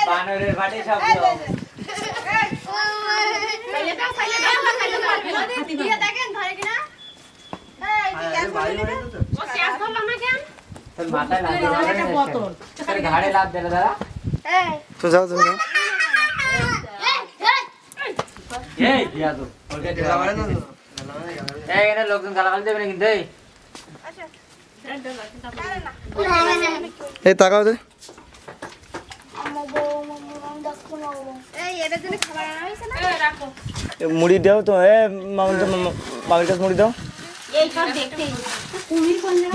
বানরের বাড়ি সব মাথায় ঘাড়ে লাভ দিলে দাদা তো যাও তুমি যাও এখানে লোকজন গালাগালি দেবে না কিন্তু এই তাকাও দে মুড়ি দাও তো মামির কাছে মুড়ি দাও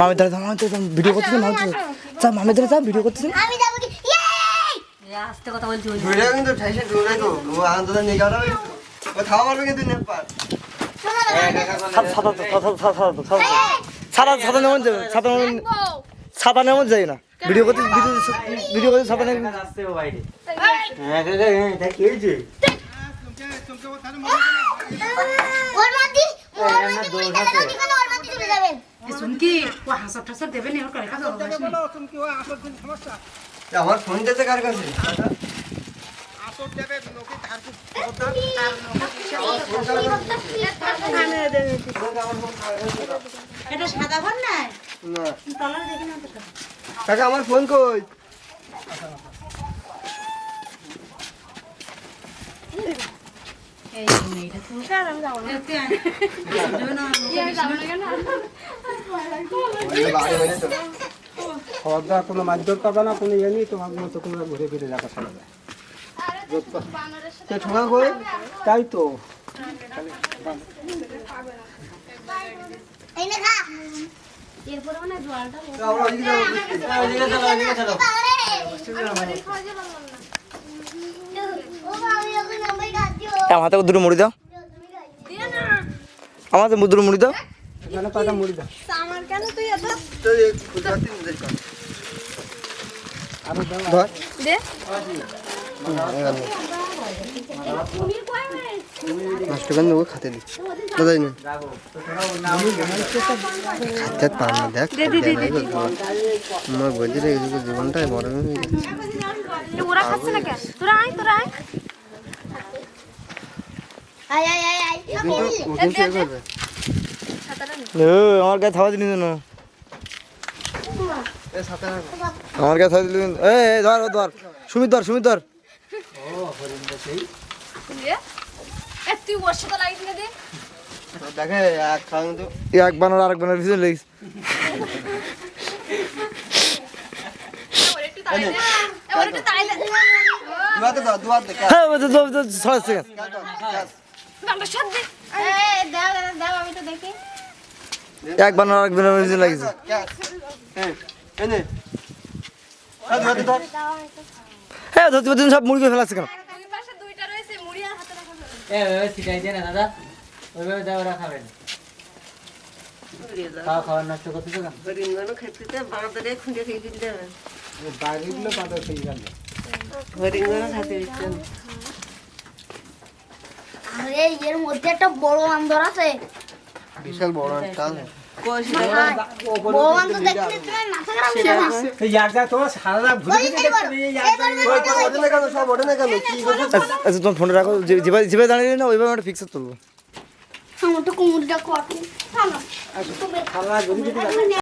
মামি ধরে দাও ভিডিও করতেছি মামি ধরে যাও ভিডিও করতেছি আস্তে কথা বলছি ভিডিও কিন্তু ঠাইছে দূরে গো ও আনন্দটা নিয়ে যাও ও খাওয়া পারবে কিন্তু না পার ছাতা নেমন যায় না ভিডিও করতে ছাতা নেই আসছে ও বাইরে আমার ফোন দিতে কার কাছে এটা সাদা ঘর না না কাকা আমার ফোন কই খাওয়া দাওয়া কোনো মারধর করবে না কোনো ইয়ে নেই তোমার মতো তোমরা ঘুরে ফিরে যাবে সারা ঠোঙা কই তাই তো আমরা ওইদিকে যাবো আমার হাতে দুটো মুড়ি দাও আমার হাতে দুটো মুড়ি দাও এখানে কয়টা মুড়ি দাও তো এই গুজরাটি মুদের কাজ আরো দাও ধর নষ্ট করে নেবো খাতে দি কোথায় না খাতে পার না দেখ আমার বলছি রে জীবনটাই বড় হয়ে গেছে ওরা খাচ্ছে না কেন তোরা আয় কিন্তু ওকে কে করবে আমার গায়ে থাবা দিলি না এ সাথে আমার গায়ে থাবা দিলি ধর সুমিত ধর তুই ওর সাথে লাগিস না দে দেখে এক খাওয়া তো এক বানার আরেক বানার পিছনে লেগেছে একটু তাই দে দুয়াতে দাও দুয়াত দে হ্যাঁ 6 সেকেন্ড বাবা সব দে দাও আমি তো দেখি এক বানার আরেক বানার পিছনে লেগেছে হ্যাঁ এনে দুয়াতে ধর হ্যাঁ ধরতে সব মুড়ি করে ফেলাচ্ছে কেন দুই পাশে দুইটা রয়েছে মুড়ি আর হাতে রাখা যাবে ওইভাবে শিখাই দিয়ে না দাদা ওইভাবে দেওয়া ওরা খাবেন খাওয়া নষ্ট করতেছো কেন হরিণগুলো খেতে বাঁধরে খুঁজে খেয়ে দিতে হবে বাইরেগুলো পাতা সেই গেল হরিণগুলো খাতে দিতে আরে এর মধ্যে একটা বড় বান্দর আছে বিশাল বড় একটা বড় বান্দর দেখতে তুমি মাথা খারাপ হয়ে যাবে ইয়ার যা তোমার সারা ভুলে ওঠে না কেন সব ওঠে না কেন কি করছো আচ্ছা তোমার ফোনটা রাখো যেভাবে দাঁড়িয়ে না ওইভাবে একটা ফিক্সার তুলবো আমার তো কোমরটা কাটে খালা গড়ি